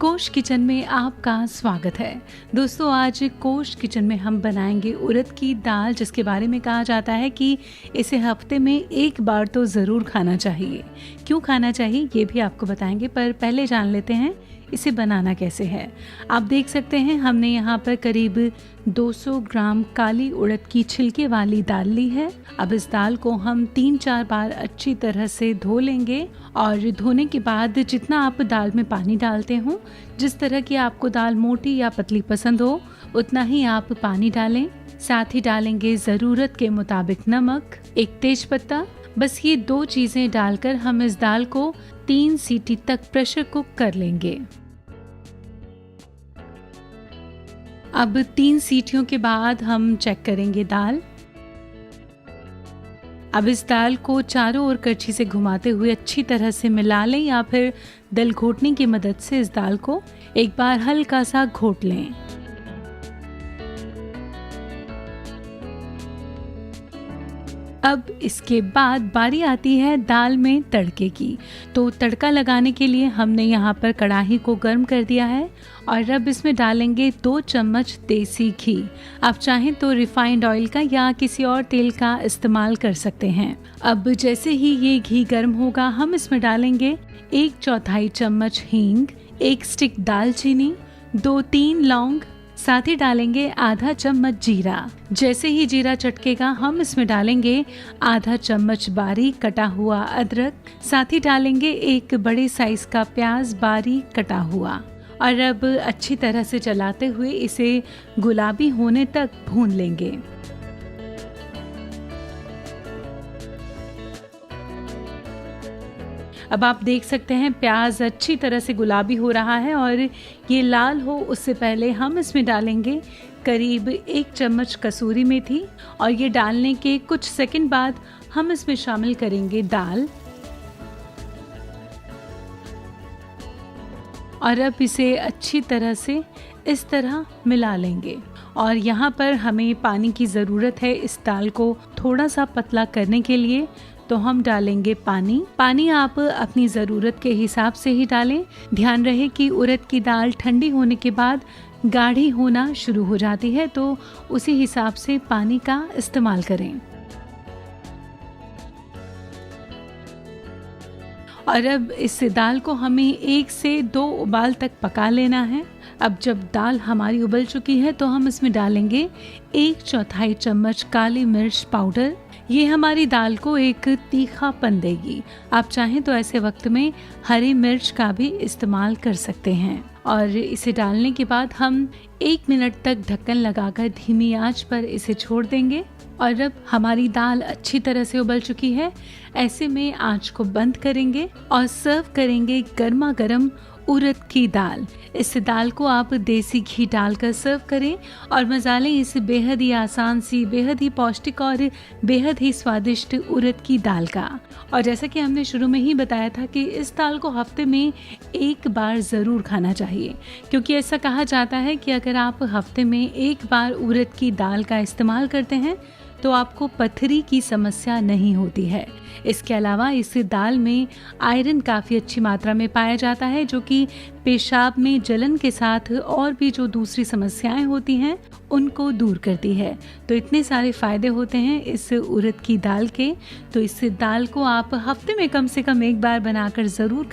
कोश किचन में आपका स्वागत है। दोस्तों, आज कोश किचन में हम बनाएंगे उड़द की दाल, जिसके बारे में कहा जाता है कि इसे हफ्ते में एक बार तो ज़रूर खाना चाहिए। क्यों खाना चाहिए ये भी आपको बताएंगे, पर पहले जान लेते हैं इसे बनाना कैसे है। आप देख सकते हैं हमने यहाँ पर करीब 200 ग्राम काली उड़द की छिलके वाली दाल ली है। अब इस दाल को हम 3-4 बार अच्छी तरह से धो लेंगे और धोने के बाद जितना आप दाल में पानी डालते हो, जिस तरह की आपको दाल मोटी या पतली पसंद हो, उतना ही आप पानी डालें। साथ ही डालेंगे ज़रूरत के मुताबिक नमक, एक तेज पत्ता। बस ये 2 चीज़ें डालकर हम इस दाल को 3 सीटी तक प्रेशर कुक कर लेंगे। अब 3 सीटियों के बाद हम चेक करेंगे दाल। अब इस दाल को चारों ओर करछी से घुमाते हुए अच्छी तरह से मिला लें, या फिर दल घोटने की मदद से इस दाल को एक बार हल्का सा घोट लें। अब इसके बाद बारी आती है दाल में तड़के की। तो तड़का लगाने के लिए हमने यहाँ पर कढ़ाई को गर्म कर दिया है और अब इसमें डालेंगे 2 चम्मच देसी घी। आप चाहें तो रिफाइंड ऑयल का या किसी और तेल का इस्तेमाल कर सकते हैं। अब जैसे ही ये घी गर्म होगा, हम इसमें डालेंगे 1/4 चम्मच हींग, 1 स्टिक दालचीनी, 2-3 लौंग, साथ ही डालेंगे आधा चम्मच जीरा। जैसे ही जीरा चटकेगा, हम इसमें डालेंगे आधा चम्मच बारीक कटा हुआ अदरक। साथ ही डालेंगे 1 बड़े साइज का प्याज बारीक कटा हुआ। और अब अच्छी तरह से चलाते हुए इसे गुलाबी होने तक भून लेंगे। अब आप देख सकते हैं प्याज अच्छी तरह से गुलाबी हो रहा है और ये लाल हो उससे पहले हम इसमें डालेंगे करीब 1 चम्मच कसूरी मेथी। और ये डालने के कुछ सेकंड बाद हम इसमें शामिल करेंगे दाल। और अब इसे अच्छी तरह से इस तरह मिला लेंगे। और यहाँ पर हमें पानी की ज़रूरत है इस दाल को थोड़ा सा पतला करने के लिए, तो हम डालेंगे पानी आप अपनी ज़रूरत के हिसाब से ही डालें। ध्यान रहे कि उड़द की दाल ठंडी होने के बाद गाढ़ी होना शुरू हो जाती है, तो उसी हिसाब से पानी का इस्तेमाल करें। और अब इस दाल को हमें 1 से 2 उबाल तक पका लेना है। अब जब दाल हमारी उबल चुकी है तो हम इसमें डालेंगे 1/4 चम्मच काली मिर्च पाउडर। ये हमारी दाल को एक तीखापन देगी। आप चाहें तो ऐसे वक्त में हरी मिर्च का भी इस्तेमाल कर सकते हैं। और इसे डालने के बाद हम 1 मिनट तक ढक्कन लगाकर धीमी आंच पर इसे छोड़ देंगे। और अब हमारी दाल अच्छी तरह से उबल चुकी है। ऐसे में आंच को बंद करेंगे और सर्व करेंगे गर्मा गर्म उड़द की दाल। इस दाल को आप देसी घी डालकर सर्व करें और मजा लें इस बेहद ही आसान सी, बेहद ही पौष्टिक और बेहद ही स्वादिष्ट उड़द की दाल का। और जैसा कि हमने शुरू में ही बताया था कि इस दाल को हफ्ते में एक बार ज़रूर खाना चाहिए, क्योंकि ऐसा कहा जाता है कि अगर आप हफ्ते में एक बार उड़द की दाल का इस्तेमाल करते हैं तो आपको पथरी की समस्या नहीं होती है। इसके अलावा इस दाल में आयरन काफ़ी अच्छी मात्रा में पाया जाता है, जो कि पेशाब में जलन के साथ और भी जो दूसरी समस्याएं होती हैं उनको दूर करती है। तो इतने सारे फ़ायदे होते हैं इस उड़द की दाल के। तो इस दाल को आप हफ्ते में कम से कम एक बार बनाकर ज़रूर